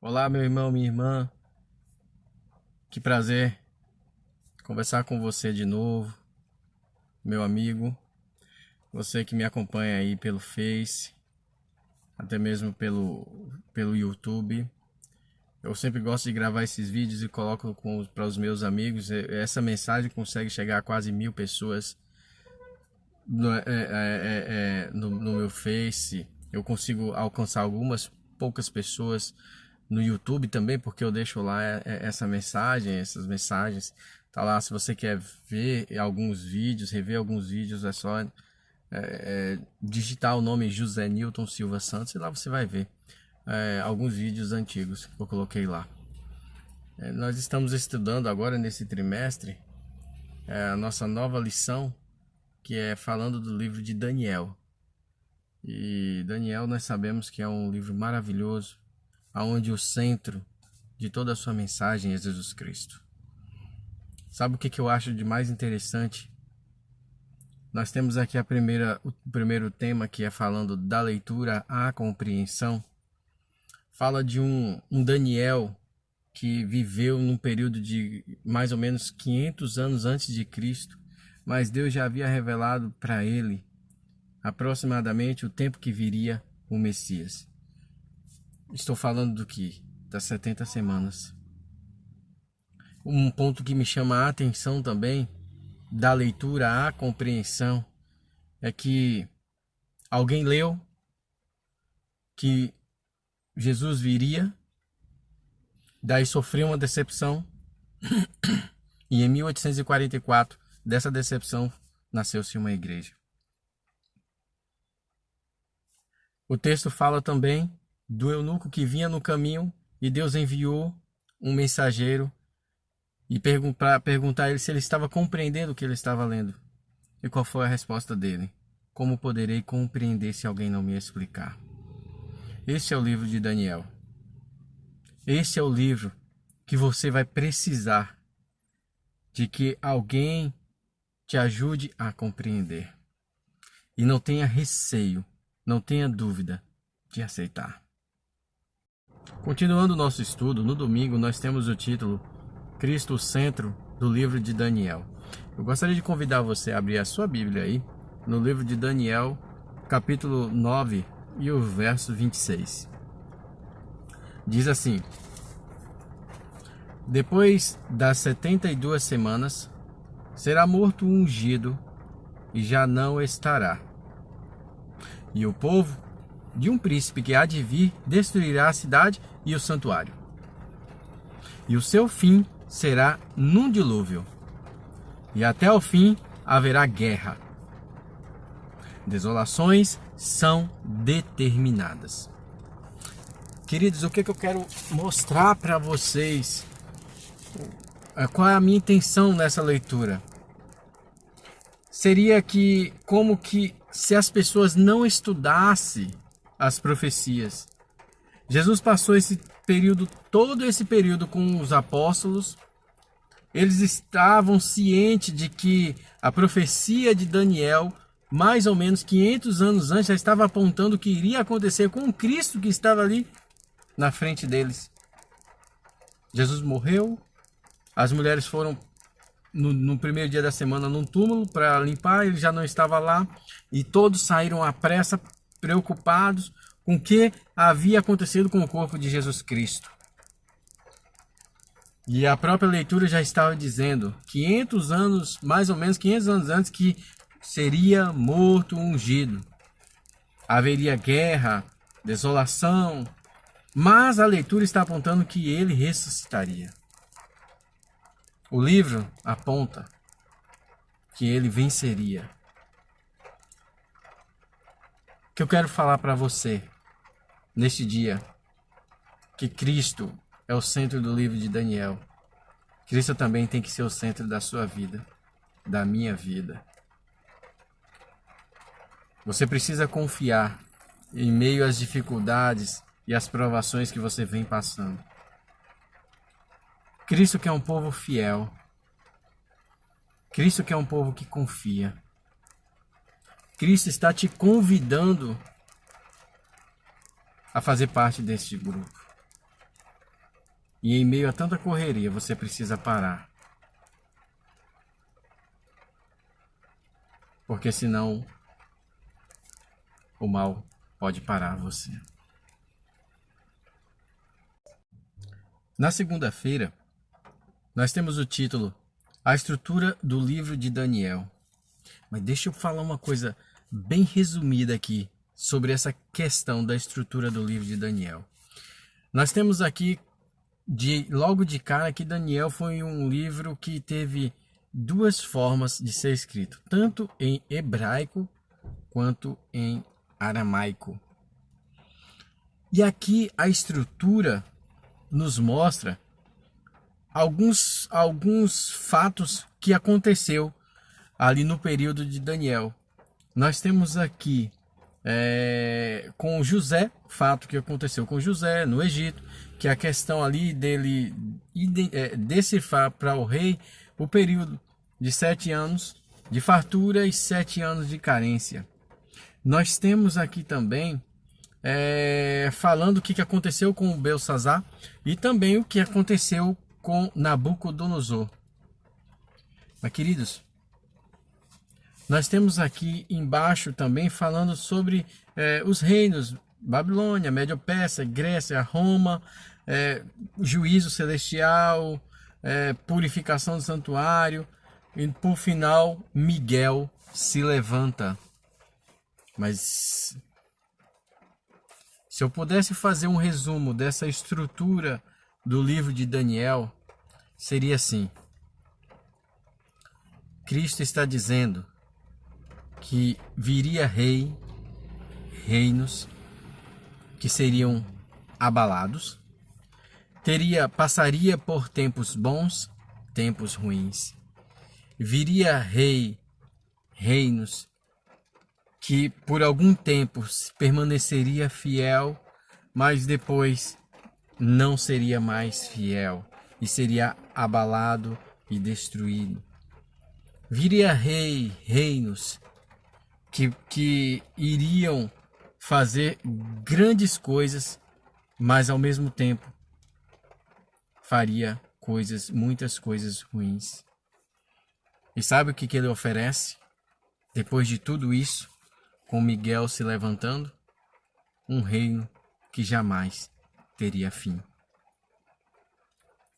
Olá, meu irmão, minha irmã. Que prazer conversar com você de novo, meu amigo. Você que me acompanha aí pelo Face, até mesmo pelo YouTube. Eu sempre gosto de gravar esses vídeos e coloco para os meus amigos. Essa mensagem consegue chegar a quase 1000 pessoas no meu Face. Eu consigo alcançar algumas poucas pessoas no YouTube também, porque eu deixo lá essas mensagens. Tá lá, se você quer ver alguns vídeos, rever alguns vídeos, é só digitar o nome José Newton Silva Santos e lá você vai ver alguns vídeos antigos que eu coloquei lá. Nós estamos estudando agora nesse trimestre a nossa nova lição, que é falando do livro de Daniel. E Daniel, nós sabemos que é um livro maravilhoso, onde o centro de toda a sua mensagem é Jesus Cristo. Sabe o que eu acho de mais interessante? Nós temos aqui o primeiro tema, que é falando da leitura à compreensão. Fala de um Daniel que viveu num período de mais ou menos 500 anos antes de Cristo, mas Deus já havia revelado para ele aproximadamente o tempo que viria o Messias. Estou falando do que? Das 70 semanas. Um ponto que me chama a atenção também, da leitura à compreensão, é que alguém leu que Jesus viria, daí sofreu uma decepção, e em 1844, dessa decepção, nasceu-se uma igreja. O texto fala também do eunuco que vinha no caminho e Deus enviou um mensageiro e para perguntar a ele se ele estava compreendendo o que ele estava lendo. E qual foi a resposta dele? Como poderei compreender se alguém não me explicar? Este é o livro de Daniel. Este é o livro que você vai precisar de que alguém te ajude a compreender. E não tenha receio, não tenha dúvida de aceitar. Continuando o nosso estudo, no domingo nós temos o título Cristo, o centro do livro de Daniel. Eu gostaria de convidar você a abrir a sua Bíblia aí, no livro de Daniel, capítulo 9 e o verso 26. Diz assim: depois das 72 semanas, será morto o ungido e já não estará. E o povo de um príncipe que há de vir destruirá a cidade e o santuário. E o seu fim será num dilúvio, e até o fim haverá guerra. Desolações são determinadas. Queridos, o que eu quero mostrar para vocês? Qual é a minha intenção nessa leitura? Seria que, como que se as pessoas não estudassem as profecias. Jesus passou todo esse período com os apóstolos. Eles estavam cientes de que a profecia de Daniel, mais ou menos 500 anos antes, já estava apontando o que iria acontecer com o Cristo que estava ali na frente deles. Jesus morreu, as mulheres foram no primeiro dia da semana num túmulo para limpar, ele já não estava lá, e todos saíram à pressa, preocupados com o que havia acontecido com o corpo de Jesus Cristo. E a própria leitura já estava dizendo, 500 anos, mais ou menos 500 anos antes, que seria morto ungido. Haveria guerra, desolação, mas a leitura está apontando que ele ressuscitaria. O livro aponta que ele venceria. O que eu quero falar para você neste dia, que Cristo é o centro do livro de Daniel. Cristo também tem que ser o centro da sua vida, da minha vida. Você precisa confiar em meio às dificuldades e às provações que você vem passando. Cristo quer um povo fiel. Cristo quer um povo que confia. Cristo está te convidando a fazer parte deste grupo. e em meio a tanta correria você precisa parar. Porque senão o mal pode parar você. Na segunda-feira, nós temos o título A Estrutura do Livro de Daniel. Mas deixa eu falar uma coisa bem resumida aqui sobre essa questão da estrutura do livro de Daniel. Nós temos aqui, logo de cara, que Daniel foi um livro que teve duas formas de ser escrito, tanto em hebraico quanto em aramaico. E aqui a estrutura nos mostra alguns fatos que aconteceu ali no período de Daniel. Nós temos aqui com José, fato que aconteceu com José no Egito, que é a questão ali dele decifrar para o rei o período de 7 anos de fartura e 7 anos de carência. Nós temos aqui também falando o que aconteceu com Belsazar e também o que aconteceu com Nabucodonosor. Mas, queridos, nós temos aqui embaixo também falando sobre os reinos, Babilônia, Médio-Persa, Grécia, Roma, juízo celestial, purificação do santuário e, por final, Miguel se levanta. Mas se eu pudesse fazer um resumo dessa estrutura do livro de Daniel, seria assim: Cristo está dizendo que viria reinos que seriam abalados, passaria por tempos bons, tempos ruins. Viria reinos que por algum tempo permaneceria fiel, mas depois não seria mais fiel e seria abalado e destruído. Viria reinos que iriam fazer grandes coisas, mas ao mesmo tempo faria muitas coisas ruins. E sabe o que ele oferece? Depois de tudo isso, com Miguel se levantando, um reino que jamais teria fim.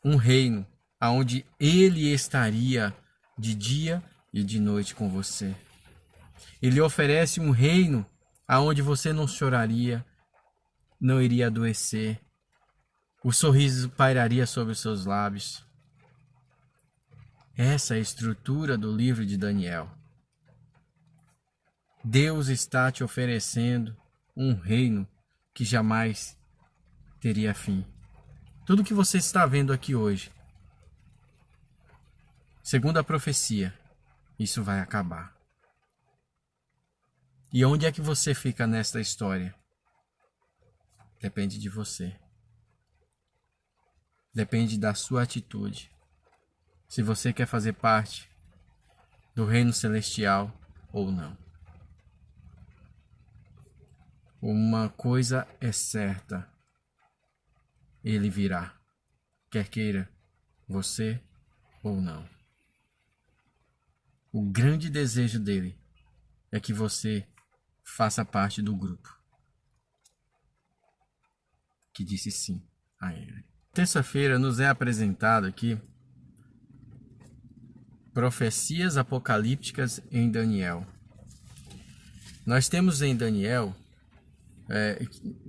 Um reino onde ele estaria de dia e de noite com você. Ele oferece um reino onde você não choraria, não iria adoecer, o sorriso pairaria sobre os seus lábios. Essa é a estrutura do livro de Daniel. Deus está te oferecendo um reino que jamais teria fim. Tudo que você está vendo aqui hoje, segundo a profecia, isso vai acabar. E onde é que você fica nesta história? Depende de você. Depende da sua atitude. Se você quer fazer parte do reino celestial ou não. Uma coisa é certa: ele virá, quer queira você ou não. O grande desejo dele é que você faça parte do grupo que disse sim a ele. Terça-feira nos é apresentado aqui profecias apocalípticas em Daniel. Nós temos em Daniel,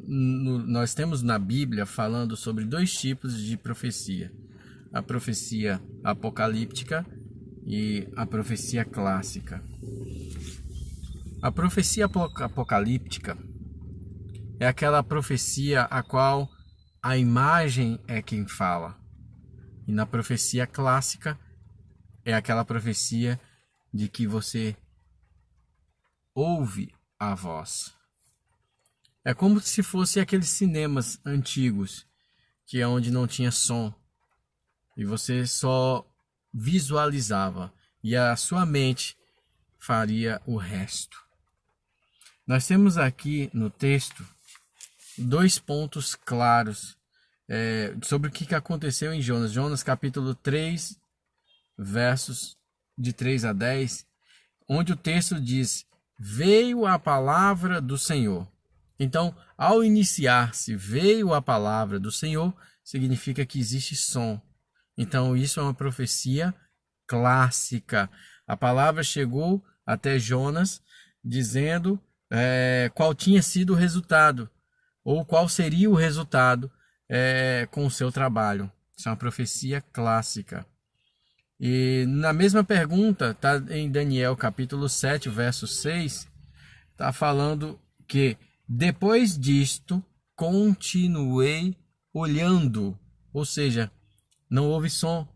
nós temos na Bíblia falando sobre dois tipos de profecia: a profecia apocalíptica e a profecia clássica. A profecia apocalíptica é aquela profecia a qual a imagem é quem fala. E na profecia clássica é aquela profecia de que você ouve a voz. É como se fosse aqueles cinemas antigos, que é onde não tinha som, e você só visualizava, e a sua mente faria o resto. Nós temos aqui no texto dois pontos claros sobre o que aconteceu em Jonas. Jonas capítulo 3, versos de 3 a 10, onde o texto diz: veio a palavra do Senhor. Então, ao iniciar-se, veio a palavra do Senhor, significa que existe som. Então, isso é uma profecia clássica. A palavra chegou até Jonas, dizendo qual tinha sido o resultado, ou qual seria o resultado com o seu trabalho. Isso é uma profecia clássica. E na mesma pergunta, está em Daniel capítulo 7, verso 6, está falando que depois disto continuei olhando, ou seja, não houve som,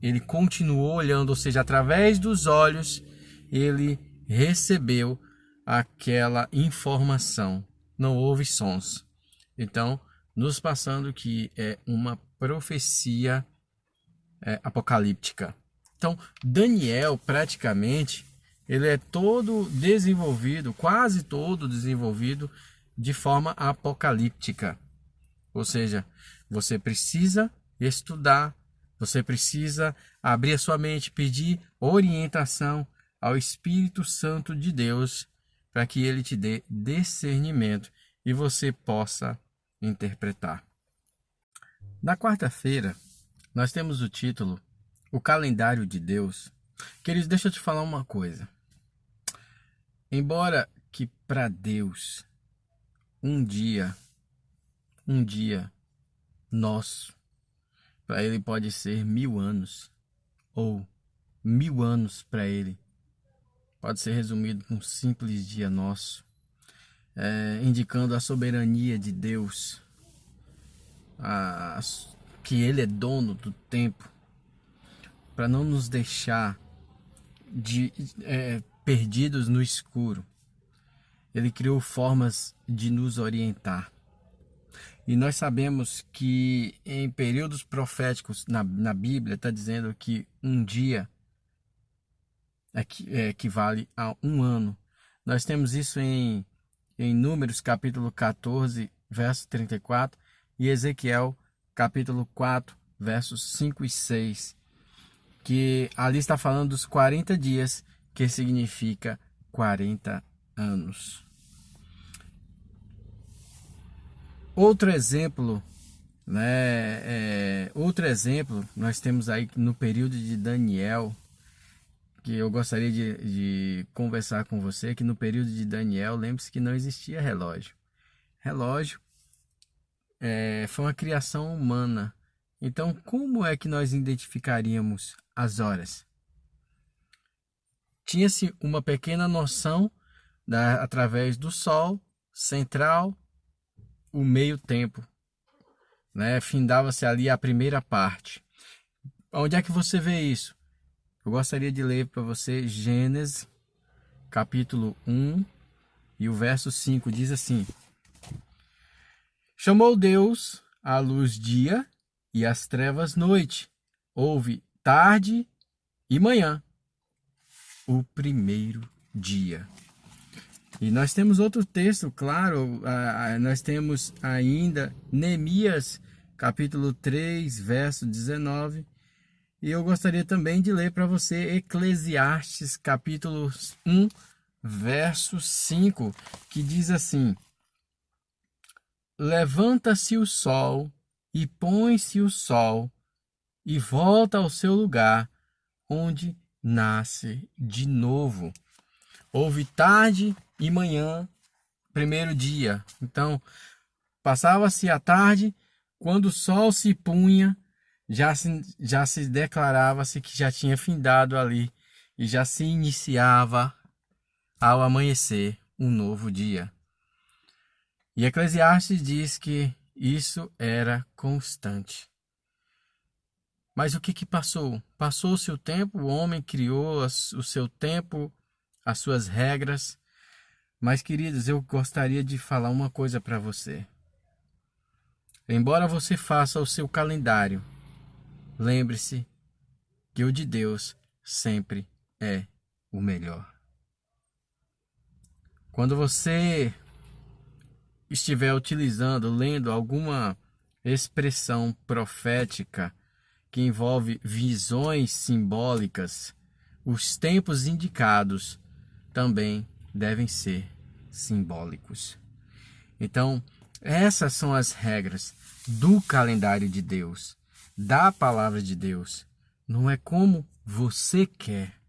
ele continuou olhando, ou seja, através dos olhos ele recebeu aquela informação, não houve sons. Então, nos passando que é uma profecia apocalíptica. Então, Daniel, praticamente, ele é todo desenvolvido, quase todo desenvolvido de forma apocalíptica. Ou seja, você precisa estudar, você precisa abrir a sua mente, pedir orientação ao Espírito Santo de Deus para que ele te dê discernimento e você possa interpretar. Na quarta-feira, nós temos o título O Calendário de Deus. Queridos, deixa eu te falar uma coisa. Embora que para Deus um dia nosso, para Ele pode ser 1000 anos, ou 1000 anos para Ele pode ser resumido com um simples dia nosso, indicando a soberania de Deus, que Ele é dono do tempo, para não nos deixar perdidos no escuro. Ele criou formas de nos orientar. E nós sabemos que em períodos proféticos na Bíblia está dizendo que um dia equivale a um ano. Nós temos isso em Números capítulo 14, verso 34 e Ezequiel capítulo 4, versos 5 e 6. Que ali está falando dos 40 dias, que significa 40 anos. Outro exemplo, nós temos aí no período de Daniel, que eu gostaria de conversar com você, que no período de Daniel, lembre-se que não existia relógio. Relógio foi uma criação humana. Então, como é que nós identificaríamos as horas? Tinha-se uma pequena noção através do sol central, o meio tempo, findava-se ali a primeira parte. Onde é que você vê isso? Eu gostaria de ler para você Gênesis capítulo 1 e o verso 5 diz assim: chamou Deus a luz dia e as trevas noite, houve tarde e manhã, o primeiro dia. E nós temos outro texto, claro, nós temos ainda Neemias, capítulo 3, verso 19, e eu gostaria também de ler para você Eclesiastes, capítulo 1, verso 5, que diz assim: levanta-se o sol e põe-se o sol e volta ao seu lugar, onde nasce de novo. Houve tarde e manhã, primeiro dia. Então, passava-se a tarde, quando o sol se punha, já se declarava-se que já tinha findado ali e já se iniciava ao amanhecer um novo dia. E Eclesiastes diz que isso era constante. Mas o que passou? Passou-se o tempo, o homem criou o seu tempo, as suas regras. Mas, queridos, eu gostaria de falar uma coisa para você. Embora você faça o seu calendário, lembre-se que o de Deus sempre é o melhor. Quando você estiver utilizando, lendo alguma expressão profética que envolve visões simbólicas, os tempos indicados também devem ser simbólicos. Então, essas são as regras do calendário de Deus, da palavra de Deus. Não é como você quer,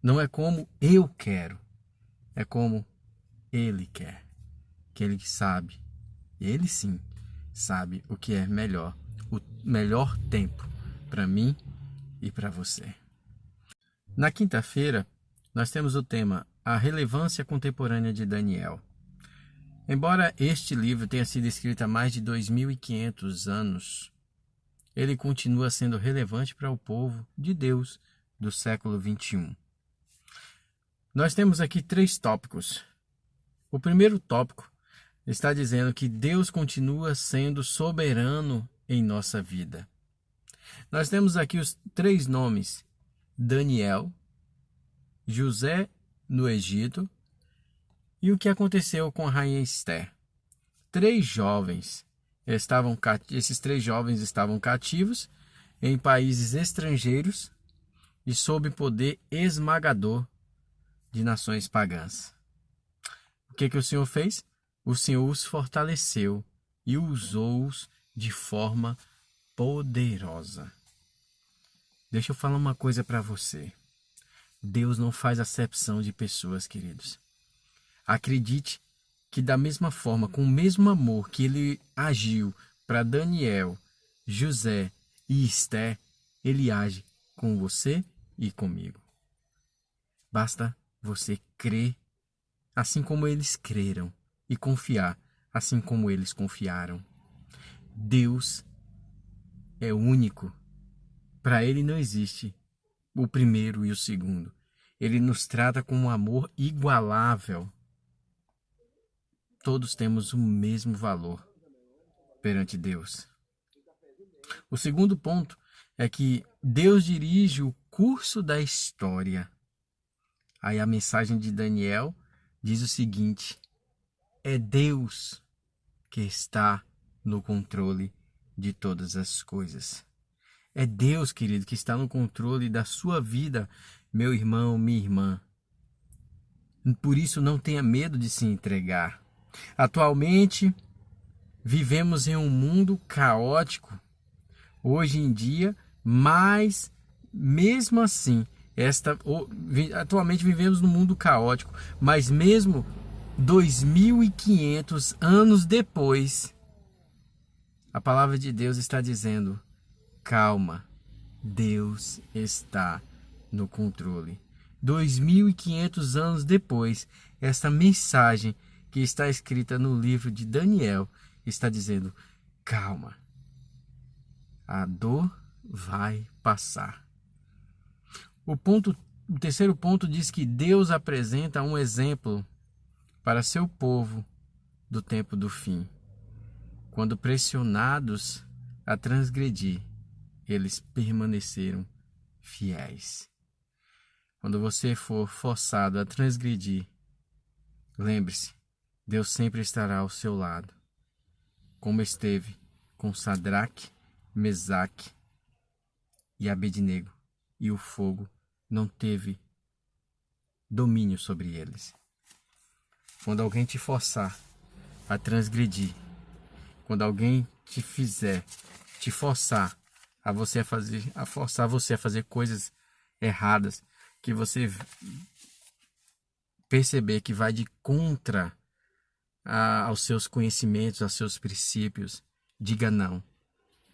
não é como eu quero, é como Ele quer, que Ele sabe, Ele sim sabe o que é melhor, o melhor tempo para mim e para você. Na quinta-feira, nós temos o tema A Relevância Contemporânea de Daniel. Embora este livro tenha sido escrito há mais de 2.500 anos, ele continua sendo relevante para o povo de Deus do século 21. Nós temos aqui 3 tópicos. O primeiro tópico está dizendo que Deus continua sendo soberano em nossa vida. Nós temos aqui os 3 nomes: Daniel, José no Egito e o que aconteceu com a rainha Esther. Esses 3 jovens estavam cativos em países estrangeiros e sob poder esmagador de nações pagãs. O que o Senhor fez? O Senhor os fortaleceu e usou-os de forma poderosa. Deixa eu falar uma coisa para você. Deus não faz acepção de pessoas, queridos. Acredite que da mesma forma, com o mesmo amor que Ele agiu para Daniel, José e Esther, Ele age com você e comigo. Basta você crer assim como eles creram e confiar assim como eles confiaram. Deus é único. Para Ele não existe o primeiro e o segundo. Ele nos trata com um amor igualável. Todos temos o mesmo valor perante Deus. O segundo ponto é que Deus dirige o curso da história. Aí a mensagem de Daniel diz o seguinte: é Deus que está no controle de todas as coisas. É Deus, querido, que está no controle da sua vida, meu irmão, minha irmã. Por isso, não tenha medo de se entregar. Atualmente, vivemos em um mundo caótico. Hoje em dia, mas mesmo assim, atualmente vivemos num mundo caótico, mas mesmo 2.500 anos depois, a palavra de Deus está dizendo: calma, Deus está no controle. 2.500 anos depois, esta mensagem que está escrita no livro de Daniel está dizendo: calma, a dor vai passar. O terceiro ponto diz que Deus apresenta um exemplo para seu povo do tempo do fim. Quando pressionados a transgredir, eles permaneceram fiéis. Quando você for forçado a transgredir, lembre-se, Deus sempre estará ao seu lado, como esteve com Sadraque, Mesaque e Abednego, e o fogo não teve domínio sobre eles. Quando alguém te forçar a transgredir, quando alguém te forçar forçar você a fazer coisas erradas, que você perceber que vai de contra aos seus conhecimentos, aos seus princípios, diga não,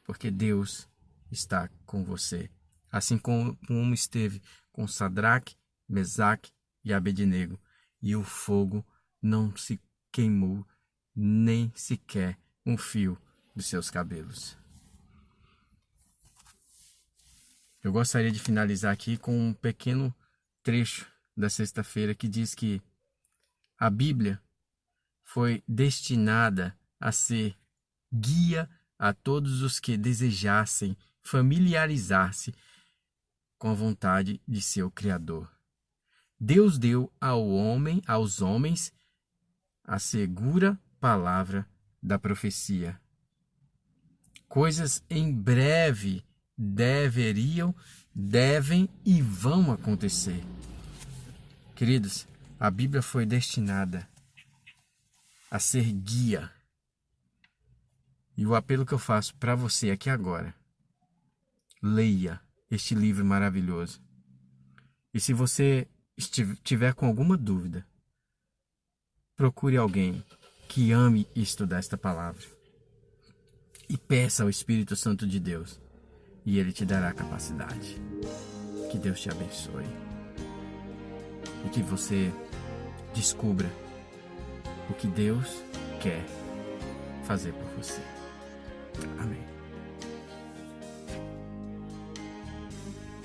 porque Deus está com você, assim como esteve com Sadraque, Mesaque e Abednego, e o fogo não se queimou nem sequer um fio dos seus cabelos. Eu gostaria de finalizar aqui com um pequeno trecho da sexta-feira que diz que a Bíblia foi destinada a ser guia a todos os que desejassem familiarizar-se com a vontade de seu Criador. Deus deu aos homens a segura palavra da profecia. Coisas em breve devem e vão acontecer. Queridos, a Bíblia foi destinada a ser guia. E o apelo que eu faço para você aqui agora: leia este livro maravilhoso. E se você estiver com alguma dúvida, procure alguém que ame estudar esta palavra e peça ao Espírito Santo de Deus, e Ele te dará a capacidade. Que Deus te abençoe e que você descubra o que Deus quer fazer por você. Amém.